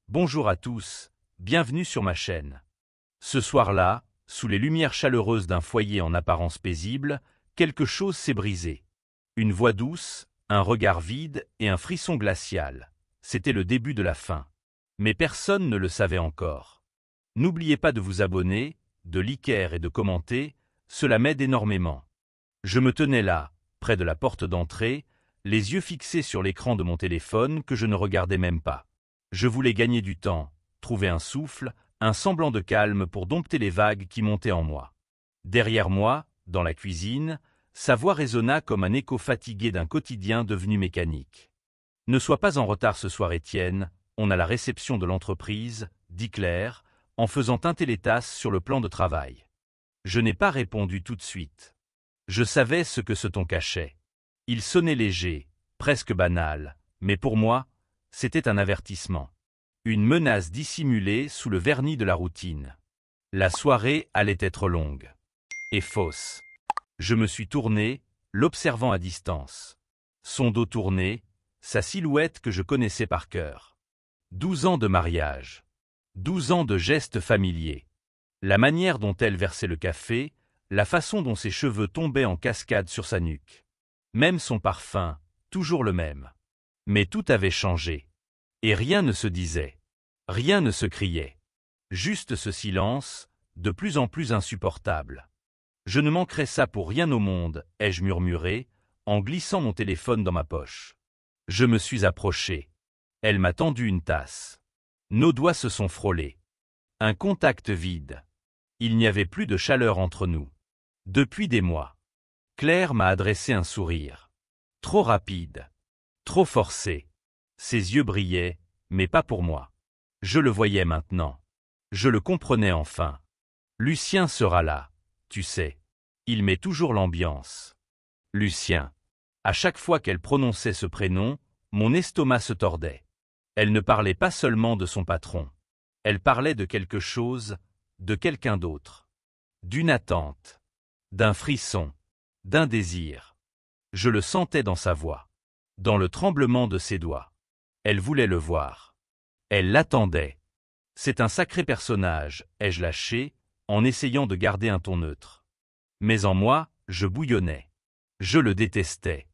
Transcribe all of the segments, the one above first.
Bonjour à tous, bienvenue sur ma chaîne. Ce soir-là, sous les lumières chaleureuses d'un foyer en apparence paisible, quelque chose s'est brisé. Une voix douce, un regard vide et un frisson glacial. C'était le début de la fin. Mais personne ne le savait encore. N'oubliez pas de vous abonner, de liker et de commenter, cela m'aide énormément. Je me tenais là, près de la porte d'entrée, les yeux fixés sur l'écran de mon téléphone que je ne regardais même pas. Je voulais gagner du temps, trouver un souffle, un semblant de calme pour dompter les vagues qui montaient en moi. Derrière moi, dans la cuisine, sa voix résonna comme un écho fatigué d'un quotidien devenu mécanique. « Ne sois pas en retard ce soir, Étienne, on a la réception de l'entreprise, » dit Claire, en faisant tinter les tasses sur le plan de travail. Je n'ai pas répondu tout de suite. Je savais ce que ce ton cachait. Il sonnait léger, presque banal, mais pour moi, c'était un avertissement. Une menace dissimulée sous le vernis de la routine. La soirée allait être longue. Et fausse. Je me suis tourné, l'observant à distance. Son dos tourné, sa silhouette que je connaissais par cœur. 12 ans de mariage. 12 ans de gestes familiers. La manière dont elle versait le café, la façon dont ses cheveux tombaient en cascade sur sa nuque. Même son parfum, toujours le même. Mais tout avait changé. Et rien ne se disait. Rien ne se criait. Juste ce silence, de plus en plus insupportable. Je ne manquerais ça pour rien au monde, ai-je murmuré, en glissant mon téléphone dans ma poche. Je me suis approché. Elle m'a tendu une tasse. Nos doigts se sont frôlés. Un contact vide. Il n'y avait plus de chaleur entre nous. Depuis des mois. Claire m'a adressé un sourire. Trop rapide. Trop forcé. Ses yeux brillaient, mais pas pour moi. Je le voyais maintenant. Je le comprenais enfin. Lucien sera là, tu sais. Il met toujours l'ambiance. Lucien. À chaque fois qu'elle prononçait ce prénom, mon estomac se tordait. Elle ne parlait pas seulement de son patron. Elle parlait de quelque chose, de quelqu'un d'autre. D'une attente. D'un frisson. D'un désir. Je le sentais dans sa voix. Dans le tremblement de ses doigts. Elle voulait le voir. Elle l'attendait. C'est un sacré personnage, ai-je lâché, en essayant de garder un ton neutre. Mais en moi, je bouillonnais. Je le détestais.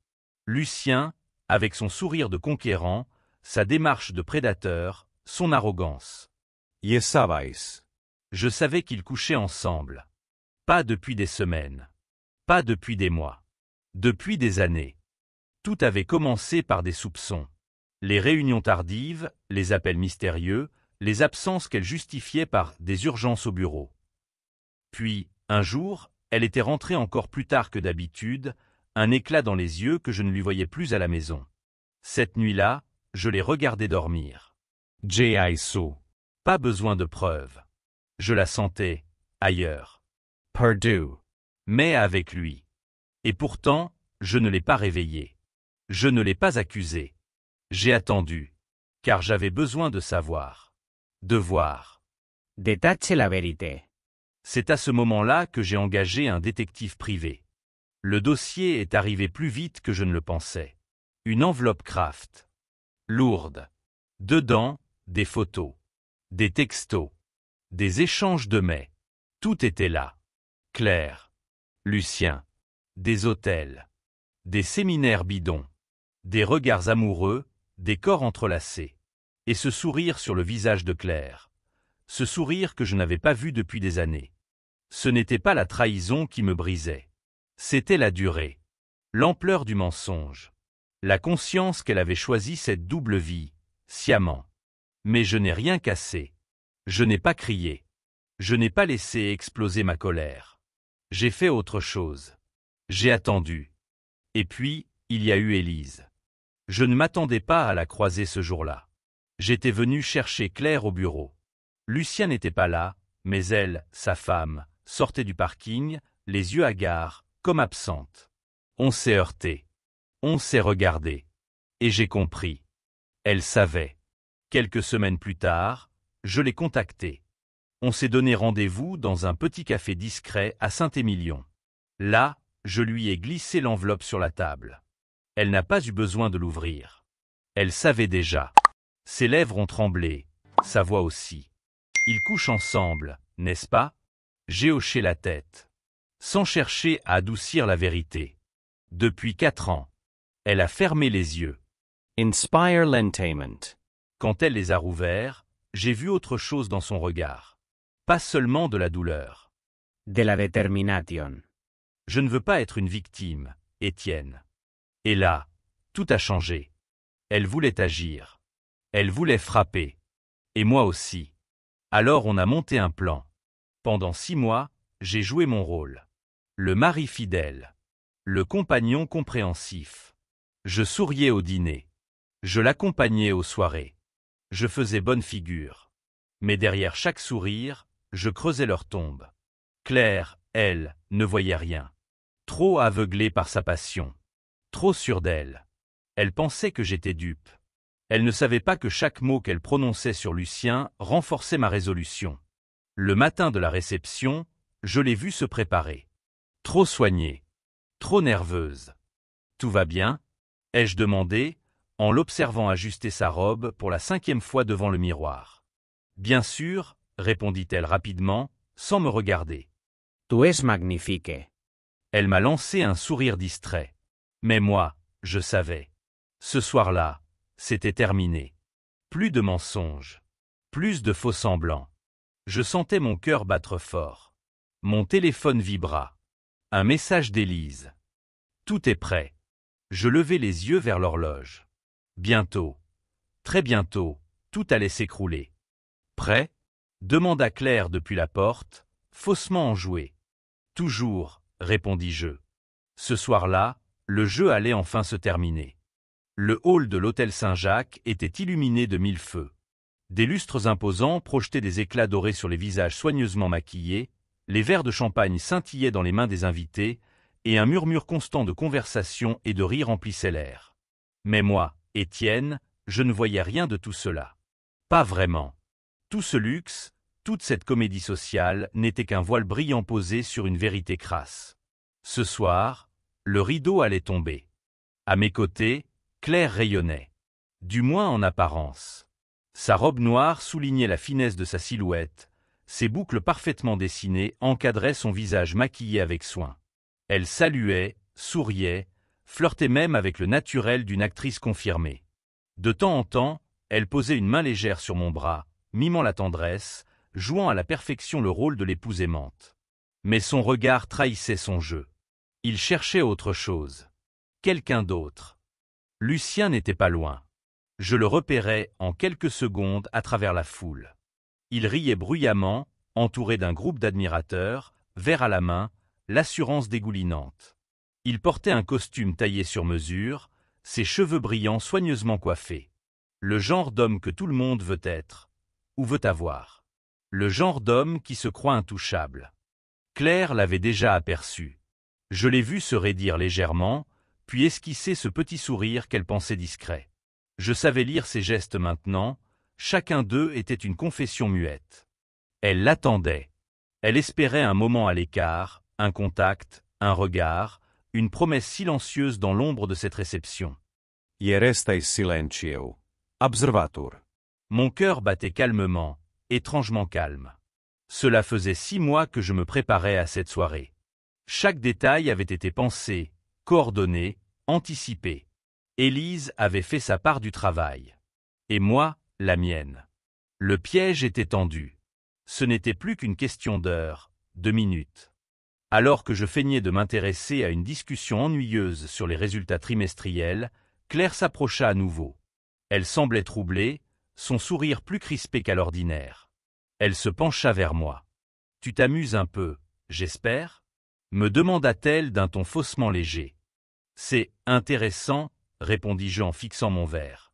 Lucien, avec son sourire de conquérant, sa démarche de prédateur, son arrogance. Ya sabais. Je savais qu'ils couchaient ensemble. Pas depuis des semaines. Pas depuis des mois. Depuis des années. Tout avait commencé par des soupçons. Les réunions tardives, les appels mystérieux, les absences qu'elle justifiait par des urgences au bureau. Puis, un jour, elle était rentrée encore plus tard que d'habitude, un éclat dans les yeux que je ne lui voyais plus à la maison. Cette nuit-là, je l'ai regardée dormir. Jaisu. Pas besoin de preuves. Je la sentais, ailleurs. Perdu. Mais avec lui. Et pourtant, je ne l'ai pas réveillée. Je ne l'ai pas accusée. J'ai attendu. Car j'avais besoin de savoir. De voir. Détache la vérité. C'est à ce moment-là que j'ai engagé un détective privé. Le dossier est arrivé plus vite que je ne le pensais. Une enveloppe Kraft. Lourde. Dedans, des photos. Des textos. Des échanges de mails. Tout était là. Claire. Lucien. Des hôtels. Des séminaires bidons. Des regards amoureux, des corps entrelacés. Et ce sourire sur le visage de Claire. Ce sourire que je n'avais pas vu depuis des années. Ce n'était pas la trahison qui me brisait. C'était la durée. L'ampleur du mensonge. La conscience qu'elle avait choisi cette double vie, sciemment. Mais je n'ai rien cassé. Je n'ai pas crié. Je n'ai pas laissé exploser ma colère. J'ai fait autre chose. J'ai attendu. Et puis, il y a eu Élise. Je ne m'attendais pas à la croiser ce jour-là. J'étais venu chercher Claire au bureau. Lucien n'était pas là, mais elle, sa femme, sortait du parking, les yeux hagards, comme absente. On s'est heurté. On s'est regardé. Et j'ai compris. Elle savait. Quelques semaines plus tard, je l'ai contactée. On s'est donné rendez-vous dans un petit café discret à Saint-Émilion. Là, je lui ai glissé l'enveloppe sur la table. Elle n'a pas eu besoin de l'ouvrir. Elle savait déjà. Ses lèvres ont tremblé, sa voix aussi. Ils couchent ensemble, n'est-ce pas? J'ai hoché la tête. Sans chercher à adoucir la vérité. Depuis 4 ans. Elle a fermé les yeux. Inspire l'entertainment. Quand elle les a rouverts, j'ai vu autre chose dans son regard. Pas seulement de la douleur. De la determination. Je ne veux pas être une victime, Étienne. Et là, tout a changé. Elle voulait agir. Elle voulait frapper. Et moi aussi. Alors on a monté un plan. Pendant 6 mois, j'ai joué mon rôle. Le mari fidèle. Le compagnon compréhensif. Je souriais au dîner. Je l'accompagnais aux soirées. Je faisais bonne figure. Mais derrière chaque sourire, je creusais leur tombe. Claire, elle, ne voyait rien. Trop aveuglée par sa passion. Trop sûre d'elle. Elle pensait que j'étais dupe. Elle ne savait pas que chaque mot qu'elle prononçait sur Lucien renforçait ma résolution. Le matin de la réception, je l'ai vue se préparer. Trop soignée. Trop nerveuse. Tout va bien? Ai-je demandé, en l'observant ajuster sa robe pour la 5e fois devant le miroir. Bien sûr, répondit-elle rapidement, sans me regarder. Tu es magnifique. Elle m'a lancé un sourire distrait. Mais moi, je savais. Ce soir-là, c'était terminé. Plus de mensonges. Plus de faux-semblants. Je sentais mon cœur battre fort. Mon téléphone vibra. Un message d'Élise. Tout est prêt. Je levai les yeux vers l'horloge. Bientôt. Très bientôt, tout allait s'écrouler. Prêt? Demanda Claire depuis la porte, faussement enjouée. Toujours, répondis-je. Ce soir-là, le jeu allait enfin se terminer. Le hall de l'hôtel Saint-Jacques était illuminé de 1000 feux. Des lustres imposants projetaient des éclats dorés sur les visages soigneusement maquillés, les verres de champagne scintillaient dans les mains des invités, et un murmure constant de conversation et de rire emplissait l'air. Mais moi, Étienne, je ne voyais rien de tout cela. Pas vraiment. Tout ce luxe, toute cette comédie sociale n'était qu'un voile brillant posé sur une vérité crasse. Ce soir, le rideau allait tomber. À mes côtés, Claire rayonnait. Du moins en apparence. Sa robe noire soulignait la finesse de sa silhouette, ses boucles parfaitement dessinées encadraient son visage maquillé avec soin. Elle saluait, souriait, flirtait même avec le naturel d'une actrice confirmée. De temps en temps, elle posait une main légère sur mon bras, mimant la tendresse, jouant à la perfection le rôle de l'épouse aimante. Mais son regard trahissait son jeu. Il cherchait autre chose. Quelqu'un d'autre. Lucien n'était pas loin. Je le repérais en quelques secondes à travers la foule. Il riait bruyamment, entouré d'un groupe d'admirateurs, verre à la main, l'assurance dégoulinante. Il portait un costume taillé sur mesure, ses cheveux brillants soigneusement coiffés. Le genre d'homme que tout le monde veut être, ou veut avoir. Le genre d'homme qui se croit intouchable. Claire l'avait déjà aperçu. Je l'ai vu se raidir légèrement, puis esquisser ce petit sourire qu'elle pensait discret. Je savais lire ses gestes maintenant, chacun d'eux était une confession muette. Elle l'attendait. Elle espérait un moment à l'écart, un contact, un regard, une promesse silencieuse dans l'ombre de cette réception. Restai silencio. Observator. Mon cœur battait calmement, étrangement calme. Cela faisait 6 mois que je me préparais à cette soirée. Chaque détail avait été pensé, coordonné, anticipé. Élise avait fait sa part du travail. Et moi, la mienne. Le piège était tendu. Ce n'était plus qu'une question d'heures, de minutes. Alors que je feignais de m'intéresser à une discussion ennuyeuse sur les résultats trimestriels, Claire s'approcha à nouveau. Elle semblait troublée, son sourire plus crispé qu'à l'ordinaire. Elle se pencha vers moi. « Tu t'amuses un peu, j'espère ?» me demanda-t-elle d'un ton faussement léger. « C'est intéressant, » répondis-je en fixant mon verre.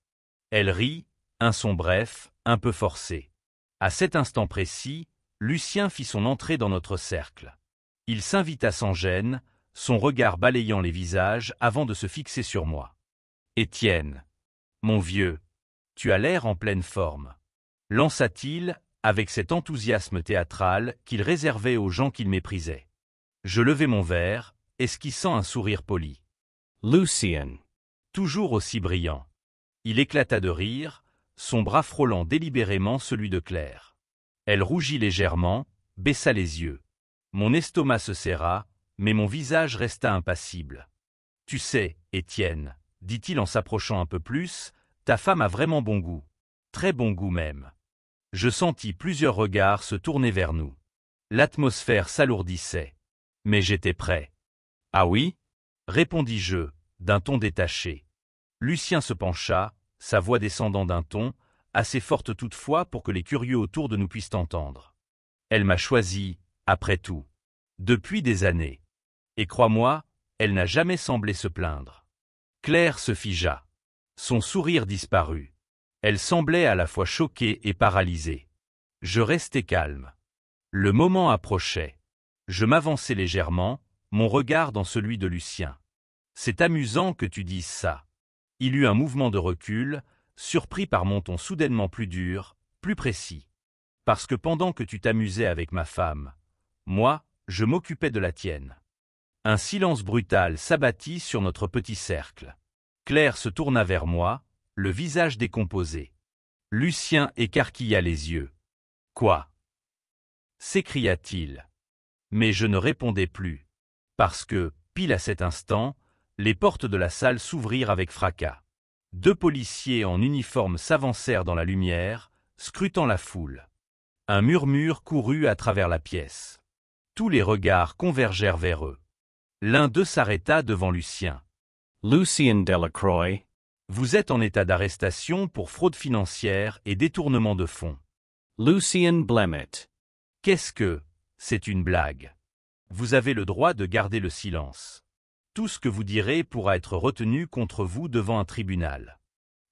Elle rit, un son bref, un peu forcé. À cet instant précis, Lucien fit son entrée dans notre cercle. Il s'invita sans gêne, son regard balayant les visages avant de se fixer sur moi. « Étienne, mon vieux, tu as l'air en pleine forme. » lança-t-il, avec cet enthousiasme théâtral qu'il réservait aux gens qu'il méprisait. Je levai mon verre, esquissant un sourire poli. Lucien. Toujours aussi brillant. Il éclata de rire, son bras frôlant délibérément celui de Claire. Elle rougit légèrement, baissa les yeux. Mon estomac se serra, mais mon visage resta impassible. « Tu sais, Étienne, dit-il en s'approchant un peu plus, ta femme a vraiment bon goût. Très bon goût même. » Je sentis plusieurs regards se tourner vers nous. L'atmosphère s'alourdissait. Mais j'étais prêt. « Ah oui ?» répondis-je, d'un ton détaché. Lucien se pencha, sa voix descendant d'un ton, assez forte toutefois pour que les curieux autour de nous puissent entendre. Elle m'a choisi, après tout. Depuis des années. Et crois-moi, elle n'a jamais semblé se plaindre. Claire se figea. Son sourire disparut. Elle semblait à la fois choquée et paralysée. Je restai calme. Le moment approchait. Je m'avançai légèrement, mon regard dans celui de Lucien. C'est amusant que tu dises ça. Il eut un mouvement de recul, surpris par mon ton soudainement plus dur, plus précis. Parce que pendant que tu t'amusais avec ma femme, moi, je m'occupais de la tienne. Un silence brutal s'abattit sur notre petit cercle. Claire se tourna vers moi, le visage décomposé. Lucien écarquilla les yeux. « Quoi » s'écria-t-il. Mais je ne répondais plus. Parce que, pile à cet instant, les portes de la salle s'ouvrirent avec fracas. 2 policiers en uniforme s'avancèrent dans la lumière, scrutant la foule. Un murmure courut à travers la pièce. Tous les regards convergèrent vers eux. L'un d'eux s'arrêta devant Lucien. Lucien Delacroix. Vous êtes en état d'arrestation pour fraude financière et détournement de fonds. Lucien Blemett. Qu'est-ce que... C'est une blague. Vous avez le droit de garder le silence. Tout ce que vous direz pourra être retenu contre vous devant un tribunal.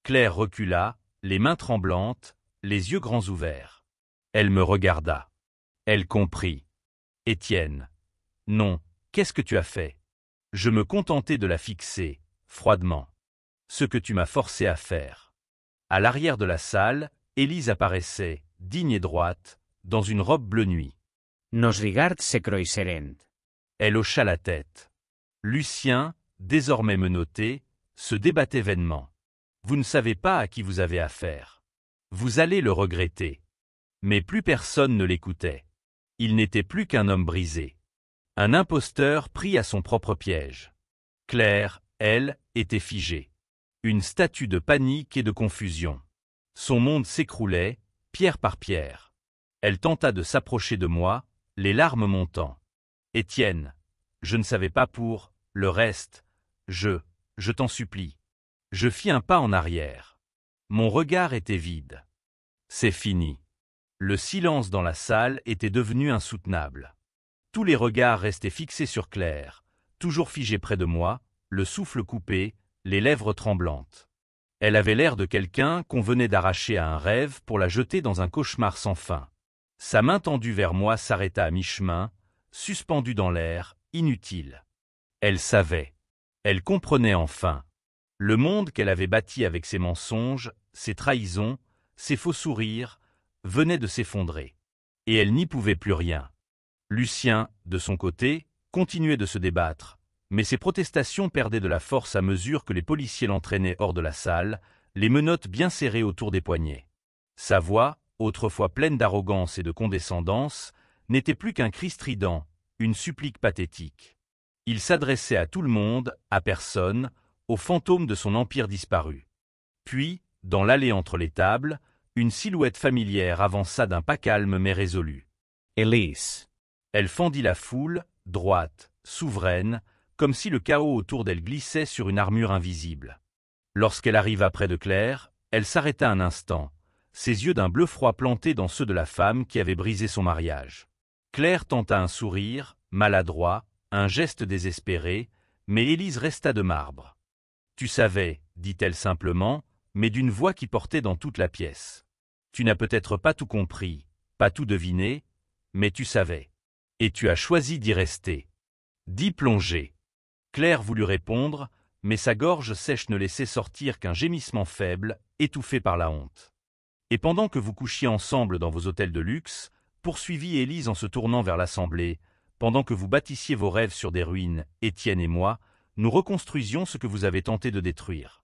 Claire recula, les mains tremblantes, les yeux grands ouverts. Elle me regarda. Elle comprit. Étienne. Non, qu'est-ce que tu as fait? Je me contentais de la fixer, froidement. Ce que tu m'as forcé à faire. À l'arrière de la salle, Élise apparaissait, digne et droite, dans une robe bleu nuit. Nos regards se croiserent. Elle hocha la tête. Lucien, désormais menotté, se débattait vainement. Vous ne savez pas à qui vous avez affaire. Vous allez le regretter. Mais plus personne ne l'écoutait. Il n'était plus qu'un homme brisé. Un imposteur pris à son propre piège. Claire, elle, était figée. Une statue de panique et de confusion. Son monde s'écroulait, pierre par pierre. Elle tenta de s'approcher de moi, les larmes montant. Étienne, je ne savais pas pour le reste. Je t'en supplie. Je fis un pas en arrière. Mon regard était vide. C'est fini. Le silence dans la salle était devenu insoutenable. Tous les regards restaient fixés sur Claire, toujours figée près de moi, le souffle coupé, les lèvres tremblantes. Elle avait l'air de quelqu'un qu'on venait d'arracher à un rêve pour la jeter dans un cauchemar sans fin. Sa main tendue vers moi s'arrêta à mi-chemin, suspendue dans l'air, inutile. Elle savait. Elle comprenait enfin. Le monde qu'elle avait bâti avec ses mensonges, ses trahisons, ses faux sourires, venait de s'effondrer. Et elle n'y pouvait plus rien. Lucien, de son côté, continuait de se débattre, mais ses protestations perdaient de la force à mesure que les policiers l'entraînaient hors de la salle, les menottes bien serrées autour des poignets. Sa voix, autrefois pleine d'arrogance et de condescendance, n'était plus qu'un cri strident, une supplique pathétique. Il s'adressait à tout le monde, à personne, au fantôme de son empire disparu. Puis, dans l'allée entre les tables, une silhouette familière avança d'un pas calme mais résolu. Élise. Elle fendit la foule, droite, souveraine, comme si le chaos autour d'elle glissait sur une armure invisible. Lorsqu'elle arriva près de Claire, elle s'arrêta un instant, ses yeux d'un bleu froid plantés dans ceux de la femme qui avait brisé son mariage. Claire tenta un sourire, maladroit, un geste désespéré, mais Élise resta de marbre. « Tu savais, dit-elle simplement, mais d'une voix qui portait dans toute la pièce. Tu n'as peut-être pas tout compris, pas tout deviné, mais tu savais. Et tu as choisi d'y rester. D'y plonger. » Claire voulut répondre, mais sa gorge sèche ne laissait sortir qu'un gémissement faible, étouffé par la honte. « Et pendant que vous couchiez ensemble dans vos hôtels de luxe, poursuivit Élise en se tournant vers l'assemblée, pendant que vous bâtissiez vos rêves sur des ruines, Étienne et moi, nous reconstruisions ce que vous avez tenté de détruire.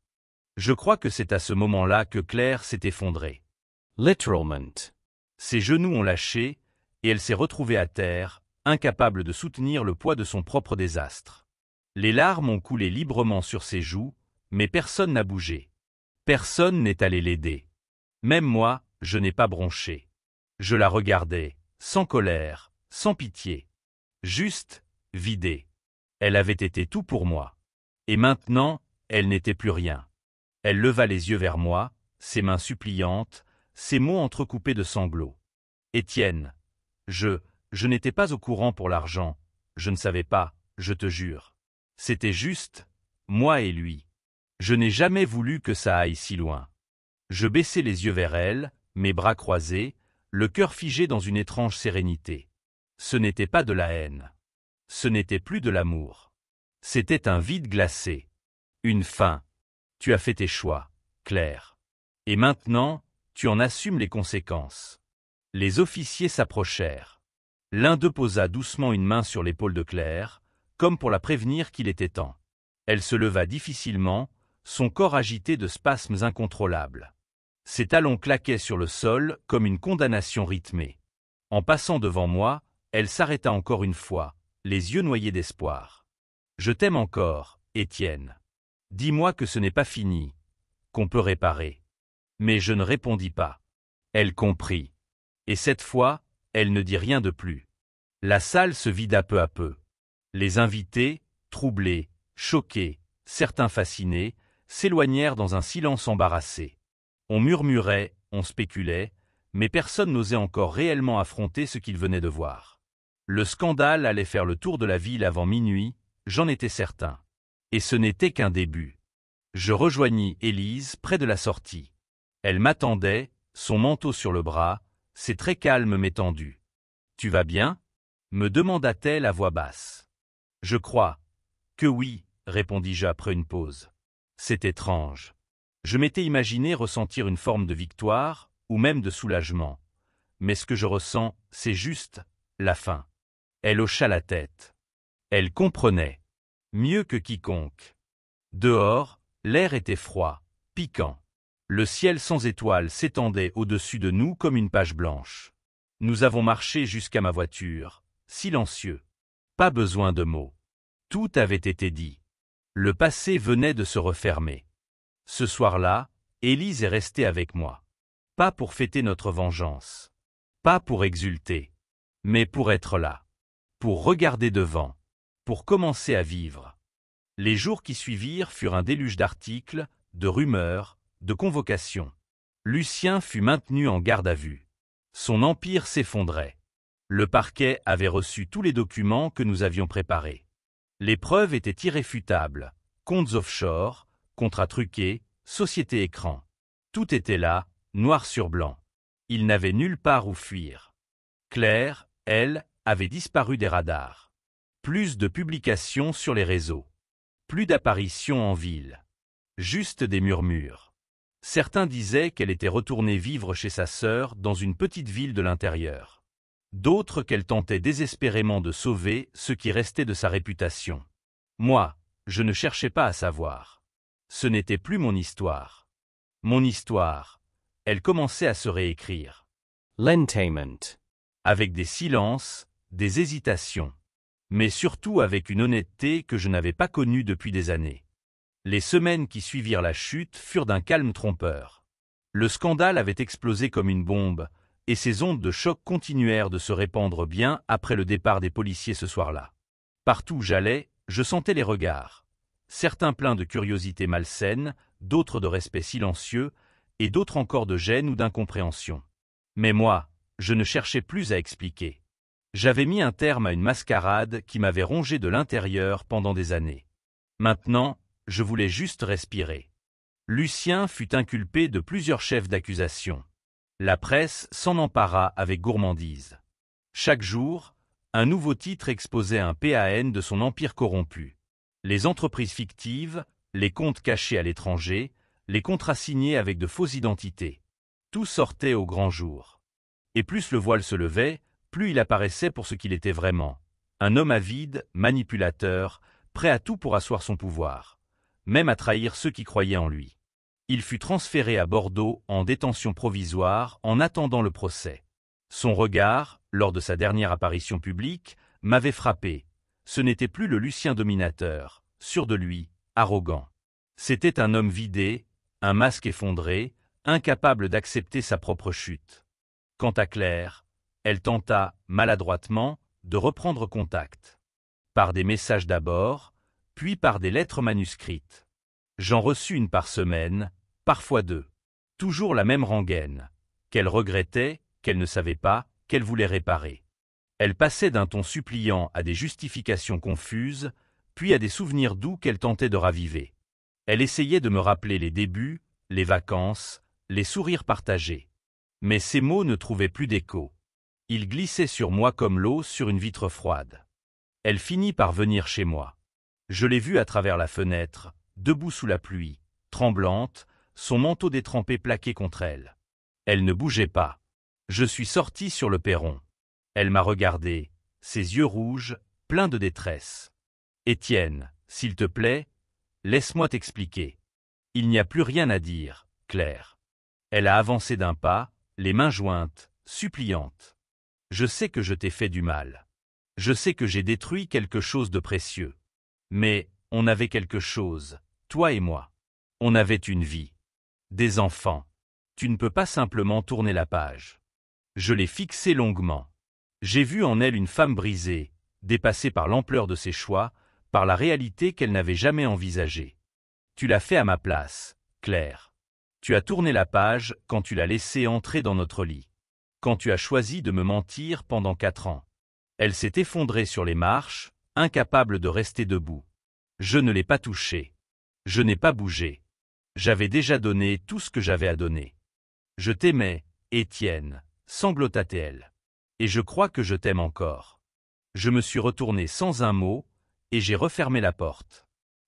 Je crois que c'est à ce moment-là que Claire s'est effondrée. Literalment. Ses genoux ont lâché, et elle s'est retrouvée à terre, incapable de soutenir le poids de son propre désastre. Les larmes ont coulé librement sur ses joues, mais personne n'a bougé. Personne n'est allé l'aider. Même moi, je n'ai pas bronché. Je la regardais, sans colère, sans pitié. Juste, vidée. Elle avait été tout pour moi. Et maintenant, elle n'était plus rien. Elle leva les yeux vers moi, ses mains suppliantes, ses mots entrecoupés de sanglots. Étienne, je n'étais pas au courant pour l'argent, je ne savais pas, je te jure. C'était juste, moi et lui. Je n'ai jamais voulu que ça aille si loin. Je baissai les yeux vers elle, mes bras croisés, le cœur figé dans une étrange sérénité. Ce n'était pas de la haine. Ce n'était plus de l'amour. C'était un vide glacé. Une faim. Tu as fait tes choix, Claire. Et maintenant, tu en assumes les conséquences. Les officiers s'approchèrent. L'un d'eux posa doucement une main sur l'épaule de Claire, comme pour la prévenir qu'il était temps. Elle se leva difficilement, son corps agité de spasmes incontrôlables. Ses talons claquaient sur le sol comme une condamnation rythmée. En passant devant moi, elle s'arrêta encore une fois, les yeux noyés d'espoir. « Je t'aime encore, Étienne. Dis-moi que ce n'est pas fini, qu'on peut réparer. » Mais je ne répondis pas. Elle comprit. Et cette fois, elle ne dit rien de plus. La salle se vida peu à peu. Les invités, troublés, choqués, certains fascinés, s'éloignèrent dans un silence embarrassé. On murmurait, on spéculait, mais personne n'osait encore réellement affronter ce qu'il venait de voir. Le scandale allait faire le tour de la ville avant minuit, j'en étais certain. Et ce n'était qu'un début. Je rejoignis Élise près de la sortie. Elle m'attendait, son manteau sur le bras, ses traits calmes m'étendus. « Tu vas bien ?» me demanda-t-elle à voix basse. « Je crois que oui, » répondis-je après une pause. C'est étrange. Je m'étais imaginé ressentir une forme de victoire, ou même de soulagement. Mais ce que je ressens, c'est juste la faim. Elle hocha la tête. Elle comprenait. Mieux que quiconque. Dehors, l'air était froid, piquant. Le ciel sans étoiles s'étendait au-dessus de nous comme une page blanche. Nous avons marché jusqu'à ma voiture, silencieux. Pas besoin de mots. Tout avait été dit. Le passé venait de se refermer. Ce soir-là, Élise est restée avec moi. Pas pour fêter notre vengeance. Pas pour exulter. Mais pour être là. Pour regarder devant. Pour commencer à vivre. Les jours qui suivirent furent un déluge d'articles, de rumeurs, de convocations. Lucien fut maintenu en garde à vue. Son empire s'effondrait. Le parquet avait reçu tous les documents que nous avions préparés. Les preuves étaient irréfutables. Comptes offshore, contrats truqués, société écran. Tout était là, noir sur blanc. Il n'avait nulle part où fuir. Claire, elle, avait disparu des radars. Plus de publications sur les réseaux. Plus d'apparitions en ville. Juste des murmures. Certains disaient qu'elle était retournée vivre chez sa sœur dans une petite ville de l'intérieur. D'autres qu'elle tentait désespérément de sauver ce qui restait de sa réputation. Moi, je ne cherchais pas à savoir. Ce n'était plus mon histoire. Mon histoire, elle commençait à se réécrire. Lentement. Avec des silences, des hésitations. Mais surtout avec une honnêteté que je n'avais pas connue depuis des années. Les semaines qui suivirent la chute furent d'un calme trompeur. Le scandale avait explosé comme une bombe, et ces ondes de choc continuèrent de se répandre bien après le départ des policiers ce soir-là. Partout où j'allais, je sentais les regards. Certains pleins de curiosité malsaine, d'autres de respect silencieux, et d'autres encore de gêne ou d'incompréhension. Mais moi, je ne cherchais plus à expliquer. J'avais mis un terme à une mascarade qui m'avait rongé de l'intérieur pendant des années. Maintenant, je voulais juste respirer. Lucien fut inculpé de plusieurs chefs d'accusation. La presse s'en empara avec gourmandise. Chaque jour, un nouveau titre exposait un PAN de son empire corrompu. Les entreprises fictives, les comptes cachés à l'étranger, les contrats signés avec de fausses identités. Tout sortait au grand jour. Et plus le voile se levait, plus il apparaissait pour ce qu'il était vraiment. Un homme avide, manipulateur, prêt à tout pour asseoir son pouvoir. Même à trahir ceux qui croyaient en lui. Il fut transféré à Bordeaux en détention provisoire en attendant le procès. Son regard, lors de sa dernière apparition publique, m'avait frappé. Ce n'était plus le Lucien dominateur, sûr de lui, arrogant. C'était un homme vidé, un masque effondré, incapable d'accepter sa propre chute. Quant à Claire, elle tenta, maladroitement, de reprendre contact. Par des messages d'abord, puis par des lettres manuscrites. J'en reçus une par semaine, parfois deux. Toujours la même rengaine, qu'elle regrettait, qu'elle ne savait pas, qu'elle voulait réparer. Elle passait d'un ton suppliant à des justifications confuses, puis à des souvenirs doux qu'elle tentait de raviver. Elle essayait de me rappeler les débuts, les vacances, les sourires partagés. Mais ces mots ne trouvaient plus d'écho. Ils glissaient sur moi comme l'eau sur une vitre froide. Elle finit par venir chez moi. Je l'ai vue à travers la fenêtre, debout sous la pluie, tremblante, son manteau détrempé plaqué contre elle. Elle ne bougeait pas. Je suis sorti sur le perron. Elle m'a regardé, ses yeux rouges, pleins de détresse. « Étienne, s'il te plaît, laisse-moi t'expliquer. Il n'y a plus rien à dire, Claire. » Elle a avancé d'un pas, les mains jointes, suppliante. « Je sais que je t'ai fait du mal. Je sais que j'ai détruit quelque chose de précieux. Mais on avait quelque chose, toi et moi. On avait une vie. Des enfants. Tu ne peux pas simplement tourner la page. » Je l'ai fixée longuement. J'ai vu en elle une femme brisée, dépassée par l'ampleur de ses choix, par la réalité qu'elle n'avait jamais envisagée. Tu l'as fait à ma place, Claire. Tu as tourné la page quand tu l'as laissée entrer dans notre lit. Quand tu as choisi de me mentir pendant 4 ans. Elle s'est effondrée sur les marches, incapable de rester debout. Je ne l'ai pas touchée. Je n'ai pas bougé. J'avais déjà donné tout ce que j'avais à donner. Je t'aimais, Étienne, sanglota-t-elle. Et je crois que je t'aime encore. Je me suis retourné sans un mot, et j'ai refermé la porte.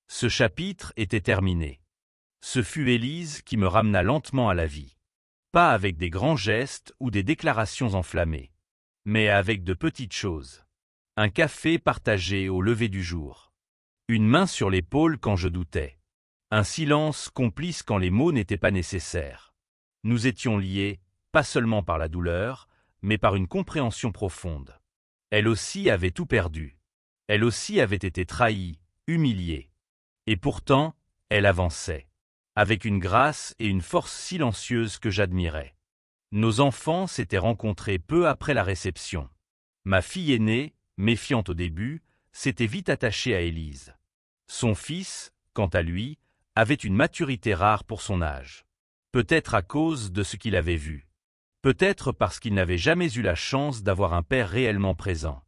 Ce chapitre était terminé. Ce fut Élise qui me ramena lentement à la vie. Pas avec des grands gestes ou des déclarations enflammées, mais avec de petites choses. Un café partagé au lever du jour. Une main sur l'épaule quand je doutais. Un silence complice quand les mots n'étaient pas nécessaires. Nous étions liés, pas seulement par la douleur, mais par une compréhension profonde. Elle aussi avait tout perdu. Elle aussi avait été trahie, humiliée. Et pourtant, elle avançait, avec une grâce et une force silencieuses que j'admirais. Nos enfants s'étaient rencontrés peu après la réception. Ma fille aînée, méfiante au début, s'était vite attachée à Élise. Son fils, quant à lui, avait une maturité rare pour son âge. Peut-être à cause de ce qu'il avait vu. Peut-être parce qu'il n'avait jamais eu la chance d'avoir un père réellement présent.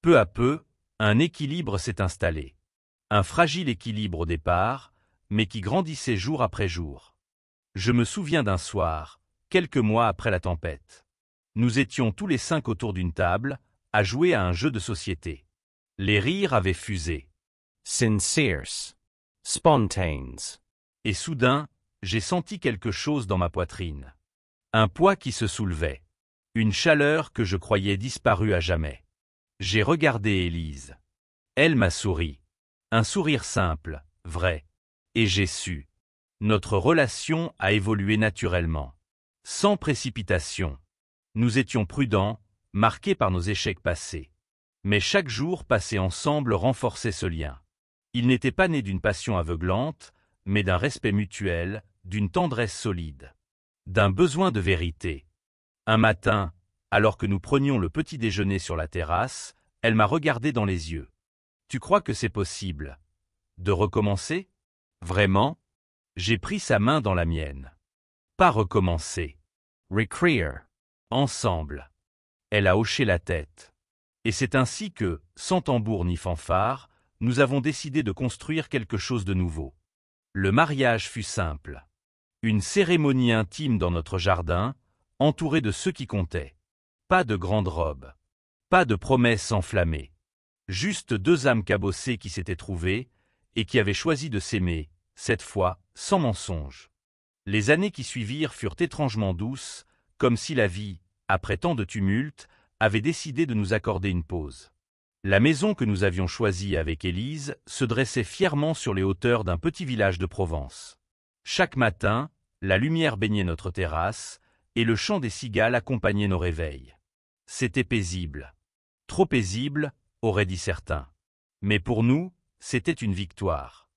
Peu à peu, un équilibre s'est installé. Un fragile équilibre au départ, mais qui grandissait jour après jour. Je me souviens d'un soir, quelques mois après la tempête. Nous étions tous les 5 autour d'une table, à jouer à un jeu de société. Les rires avaient fusé. Sincere. Spontanes. Et soudain, j'ai senti quelque chose dans ma poitrine. Un poids qui se soulevait. Une chaleur que je croyais disparue à jamais. J'ai regardé Élise. Elle m'a souri. Un sourire simple, vrai. Et j'ai su. Notre relation a évolué naturellement. Sans précipitation. Nous étions prudents, marqués par nos échecs passés. Mais chaque jour passé ensemble renforçait ce lien. Il n'était pas né d'une passion aveuglante, mais d'un respect mutuel, d'une tendresse solide. D'un besoin de vérité. Un matin, alors que nous prenions le petit déjeuner sur la terrasse, elle m'a regardé dans les yeux. « Tu crois que c'est possible de recommencer ? Vraiment ?» J'ai pris sa main dans la mienne. Pas recommencer. Recreer. Ensemble. Elle a hoché la tête. Et c'est ainsi que, sans tambour ni fanfare, nous avons décidé de construire quelque chose de nouveau. Le mariage fut simple. Une cérémonie intime dans notre jardin, entourée de ceux qui comptaient. Pas de grande robe. Pas de promesses enflammées. Juste 2 âmes cabossées qui s'étaient trouvées et qui avaient choisi de s'aimer, cette fois, sans mensonge. Les années qui suivirent furent étrangement douces, comme si la vie, après tant de tumulte, avait décidé de nous accorder une pause. La maison que nous avions choisie avec Élise se dressait fièrement sur les hauteurs d'un petit village de Provence. Chaque matin, la lumière baignait notre terrasse, et le chant des cigales accompagnait nos réveils. C'était paisible. Trop paisible, auraient dit certains. Mais pour nous, c'était une victoire.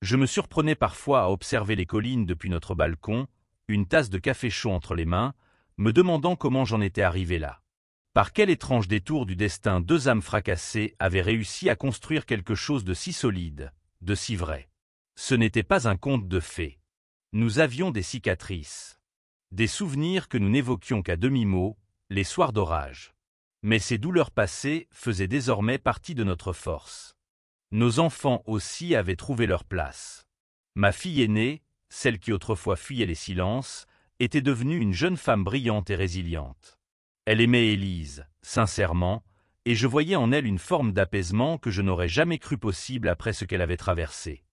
Je me surprenais parfois à observer les collines depuis notre balcon, une tasse de café chaud entre les mains, me demandant comment j'en étais arrivé là. Par quel étrange détour du destin 2 âmes fracassées avaient réussi à construire quelque chose de si solide, de si vrai. Ce n'était pas un conte de fées. Nous avions des cicatrices. Des souvenirs que nous n'évoquions qu'à demi-mot, les soirs d'orage. Mais ces douleurs passées faisaient désormais partie de notre force. Nos enfants aussi avaient trouvé leur place. Ma fille aînée, celle qui autrefois fuyait les silences, était devenue une jeune femme brillante et résiliente. Elle aimait Élise, sincèrement, et je voyais en elle une forme d'apaisement que je n'aurais jamais cru possible après ce qu'elle avait traversé.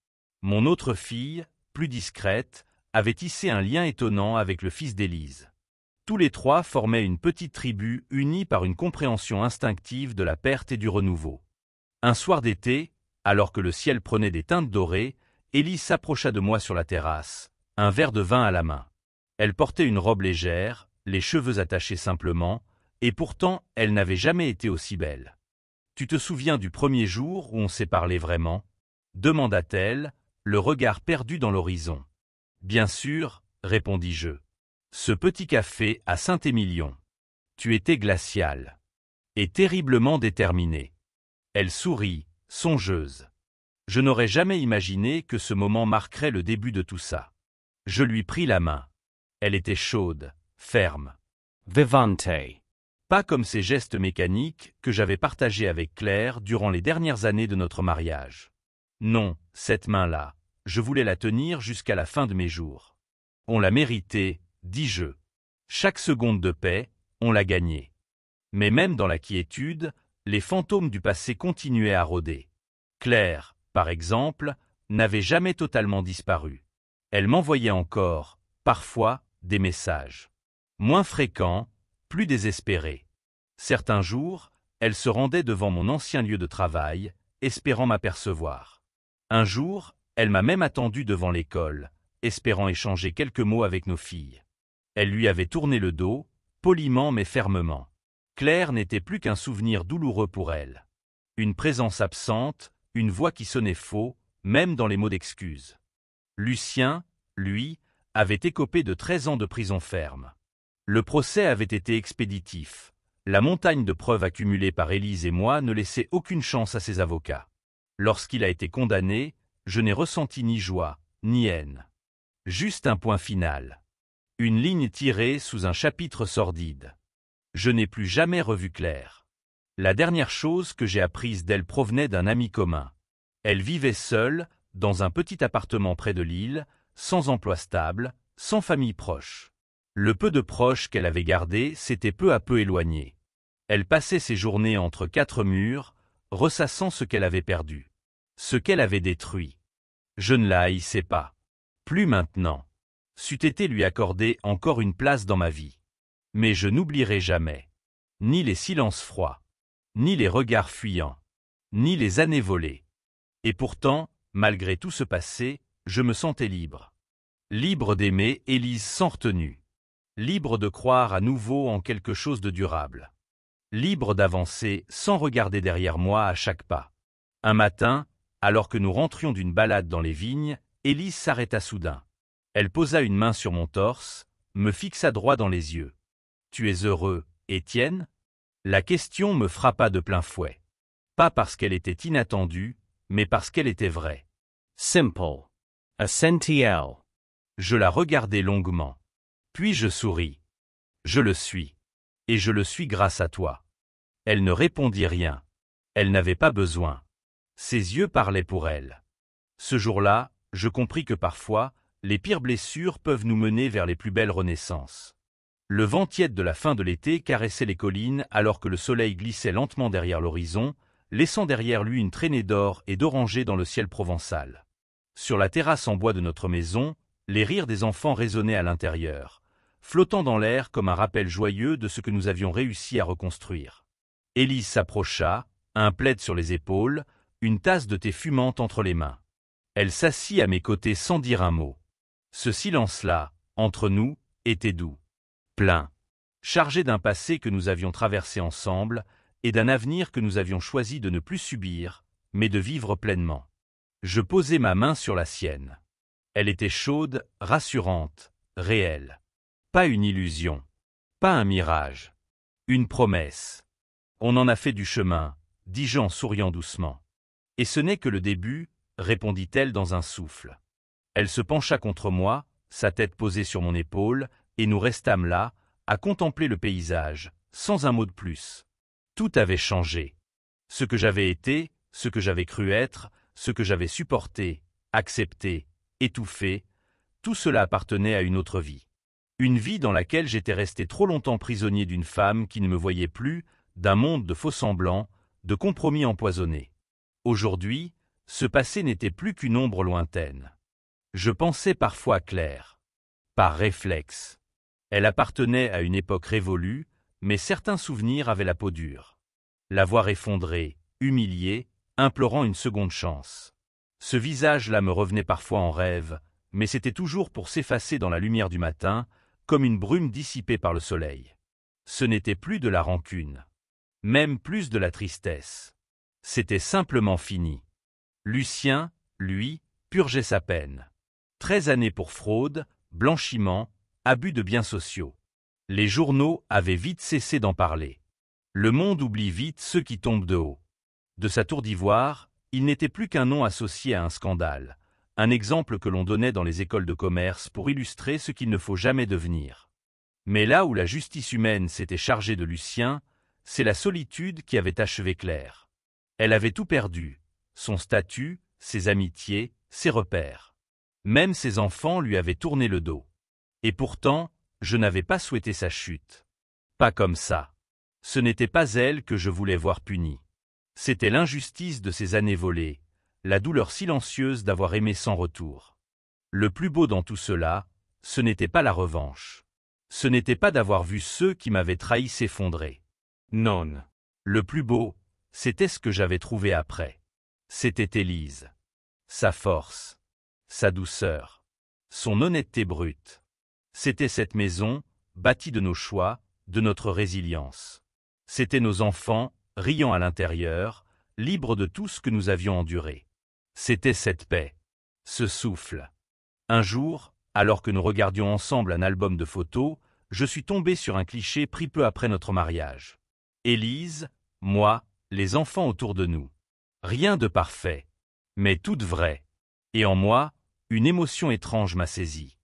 Mon autre fille, plus discrète, avait tissé un lien étonnant avec le fils d'Élise. Tous les 3 formaient une petite tribu unie par une compréhension instinctive de la perte et du renouveau. Un soir d'été, alors que le ciel prenait des teintes dorées, Élise s'approcha de moi sur la terrasse, un verre de vin à la main. Elle portait une robe légère, les cheveux attachés simplement, et pourtant elle n'avait jamais été aussi belle. « Tu te souviens du premier jour où on s'est parlé vraiment ?» demanda-t-elle, le regard perdu dans l'horizon. « Bien sûr, répondis-je. Ce petit café à Saint-Émilion. Tu étais glaciale. Et terriblement déterminée. » Elle sourit, songeuse. Je n'aurais jamais imaginé que ce moment marquerait le début de tout ça. Je lui pris la main. Elle était chaude, ferme. Vivante. Pas comme ces gestes mécaniques que j'avais partagés avec Claire durant les dernières années de notre mariage. Non, cette main-là, je voulais la tenir jusqu'à la fin de mes jours. On l'a méritée, dis-je. Chaque seconde de paix, on l'a gagnée. Mais même dans la quiétude, les fantômes du passé continuaient à rôder. Claire, par exemple, n'avait jamais totalement disparu. Elle m'envoyait encore, parfois, des messages. Moins fréquents, plus désespérés. Certains jours, elle se rendait devant mon ancien lieu de travail, espérant m'apercevoir. Un jour, elle m'a même attendu devant l'école, espérant échanger quelques mots avec nos filles. Elle lui avait tourné le dos, poliment mais fermement. Claire n'était plus qu'un souvenir douloureux pour elle. Une présence absente, une voix qui sonnait faux, même dans les mots d'excuse. Lucien, lui, avait écopé de 13 ans de prison ferme. Le procès avait été expéditif. La montagne de preuves accumulées par Élise et moi ne laissait aucune chance à ses avocats. Lorsqu'il a été condamné, je n'ai ressenti ni joie, ni haine. Juste un point final. Une ligne tirée sous un chapitre sordide. Je n'ai plus jamais revu Claire. La dernière chose que j'ai apprise d'elle provenait d'un ami commun. Elle vivait seule, dans un petit appartement près de Lille, sans emploi stable, sans famille proche. Le peu de proches qu'elle avait gardés s'était peu à peu éloigné. Elle passait ses journées entre 4 murs, ressassant ce qu'elle avait perdu. Ce qu'elle avait détruit. Je ne la haïssais pas. Plus maintenant. C'eût été lui accorder encore une place dans ma vie. Mais je n'oublierai jamais. Ni les silences froids. Ni les regards fuyants. Ni les années volées. Et pourtant, malgré tout ce passé, je me sentais libre. Libre d'aimer Élise sans retenue. Libre de croire à nouveau en quelque chose de durable. Libre d'avancer sans regarder derrière moi à chaque pas. Un matin, alors que nous rentrions d'une balade dans les vignes, Élise s'arrêta soudain. Elle posa une main sur mon torse, me fixa droit dans les yeux. « Tu es heureux, Étienne ?» La question me frappa de plein fouet. Pas parce qu'elle était inattendue, mais parce qu'elle était vraie. Simple. Essentiel. Je la regardai longuement. Puis je souris. Je le suis. Et je le suis grâce à toi. Elle ne répondit rien. Elle n'avait pas besoin. Ses yeux parlaient pour elle. Ce jour-là, je compris que parfois, les pires blessures peuvent nous mener vers les plus belles renaissances. Le vent tiède de la fin de l'été caressait les collines alors que le soleil glissait lentement derrière l'horizon, laissant derrière lui une traînée d'or et d'orangers dans le ciel provençal. Sur la terrasse en bois de notre maison, les rires des enfants résonnaient à l'intérieur, flottant dans l'air comme un rappel joyeux de ce que nous avions réussi à reconstruire. Élise s'approcha, un plaid sur les épaules, une tasse de thé fumante entre les mains. Elle s'assit à mes côtés sans dire un mot. Ce silence-là, entre nous, était doux. Plein. Chargé d'un passé que nous avions traversé ensemble, et d'un avenir que nous avions choisi de ne plus subir, mais de vivre pleinement. Je posai ma main sur la sienne. Elle était chaude, rassurante, réelle. Pas une illusion. Pas un mirage. Une promesse. On en a fait du chemin, dis-je en souriant doucement. Et ce n'est que le début, répondit-elle dans un souffle. Elle se pencha contre moi, sa tête posée sur mon épaule, et nous restâmes là, à contempler le paysage, sans un mot de plus. Tout avait changé. Ce que j'avais été, ce que j'avais cru être, ce que j'avais supporté, accepté, étouffé, tout cela appartenait à une autre vie. Une vie dans laquelle j'étais resté trop longtemps prisonnier d'une femme qui ne me voyait plus, d'un monde de faux-semblants, de compromis empoisonnés. Aujourd'hui, ce passé n'était plus qu'une ombre lointaine. Je pensais parfois clair. Par réflexe. Elle appartenait à une époque révolue, mais certains souvenirs avaient la peau dure. La voir effondrée, humiliée, implorant une seconde chance. Ce visage-là me revenait parfois en rêve, mais c'était toujours pour s'effacer dans la lumière du matin, comme une brume dissipée par le soleil. Ce n'était plus de la rancune. Même plus de la tristesse. C'était simplement fini. Lucien, lui, purgeait sa peine. 13 années pour fraude, blanchiment, abus de biens sociaux. Les journaux avaient vite cessé d'en parler. Le monde oublie vite ceux qui tombent de haut. De sa tour d'ivoire, il n'était plus qu'un nom associé à un scandale, un exemple que l'on donnait dans les écoles de commerce pour illustrer ce qu'il ne faut jamais devenir. Mais là où la justice humaine s'était chargée de Lucien, c'est la solitude qui avait achevé Claire. Elle avait tout perdu, son statut, ses amitiés, ses repères. Même ses enfants lui avaient tourné le dos. Et pourtant, je n'avais pas souhaité sa chute. Pas comme ça. Ce n'était pas elle que je voulais voir punie. C'était l'injustice de ces années volées, la douleur silencieuse d'avoir aimé sans retour. Le plus beau dans tout cela, ce n'était pas la revanche. Ce n'était pas d'avoir vu ceux qui m'avaient trahi s'effondrer. Non. Le plus beau, c'était ce que j'avais trouvé après. C'était Élise. Sa force. Sa douceur. Son honnêteté brute. C'était cette maison, bâtie de nos choix, de notre résilience. C'étaient nos enfants, riant à l'intérieur, libres de tout ce que nous avions enduré. C'était cette paix. Ce souffle. Un jour, alors que nous regardions ensemble un album de photos, je suis tombé sur un cliché pris peu après notre mariage. Élise, moi, les enfants autour de nous. Rien de parfait, mais tout de vrai. Et en moi, une émotion étrange m'a saisi.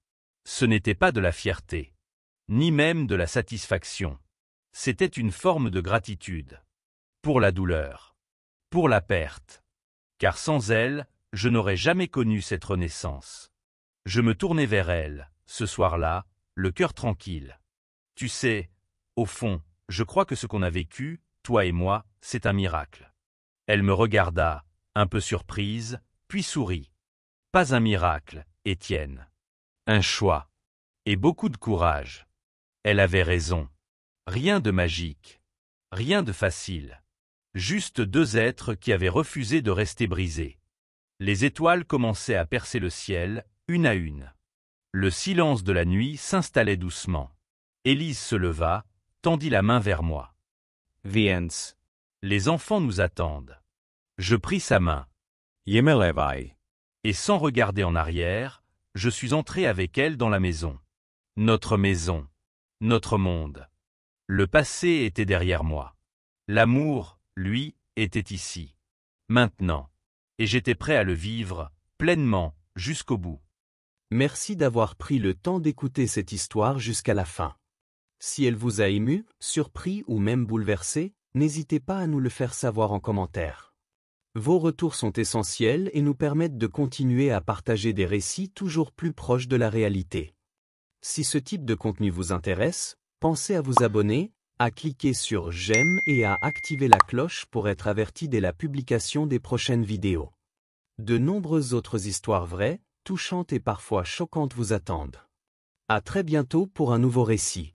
Ce n'était pas de la fierté, ni même de la satisfaction. C'était une forme de gratitude. Pour la douleur. Pour la perte. Car sans elle, je n'aurais jamais connu cette renaissance. Je me tournai vers elle, ce soir-là, le cœur tranquille. Tu sais, au fond, je crois que ce qu'on a vécu, toi et moi, c'est un miracle. Elle me regarda, un peu surprise, puis sourit. Pas un miracle, Étienne. Un choix. Et beaucoup de courage. Elle avait raison. Rien de magique. Rien de facile. Juste deux êtres qui avaient refusé de rester brisés. Les étoiles commençaient à percer le ciel, une à une. Le silence de la nuit s'installait doucement. Élise se leva, tendit la main vers moi. Viens. Les enfants nous attendent. Je pris sa main. Yemelevai. Et sans regarder en arrière, je suis entré avec elle dans la maison. Notre maison. Notre monde. Le passé était derrière moi. L'amour, lui, était ici. Maintenant. Et j'étais prêt à le vivre, pleinement, jusqu'au bout. Merci d'avoir pris le temps d'écouter cette histoire jusqu'à la fin. Si elle vous a ému, surpris ou même bouleversé, n'hésitez pas à nous le faire savoir en commentaire. Vos retours sont essentiels et nous permettent de continuer à partager des récits toujours plus proches de la réalité. Si ce type de contenu vous intéresse, pensez à vous abonner, à cliquer sur j'aime et à activer la cloche pour être averti dès la publication des prochaines vidéos. De nombreuses autres histoires vraies, touchantes et parfois choquantes vous attendent. À très bientôt pour un nouveau récit.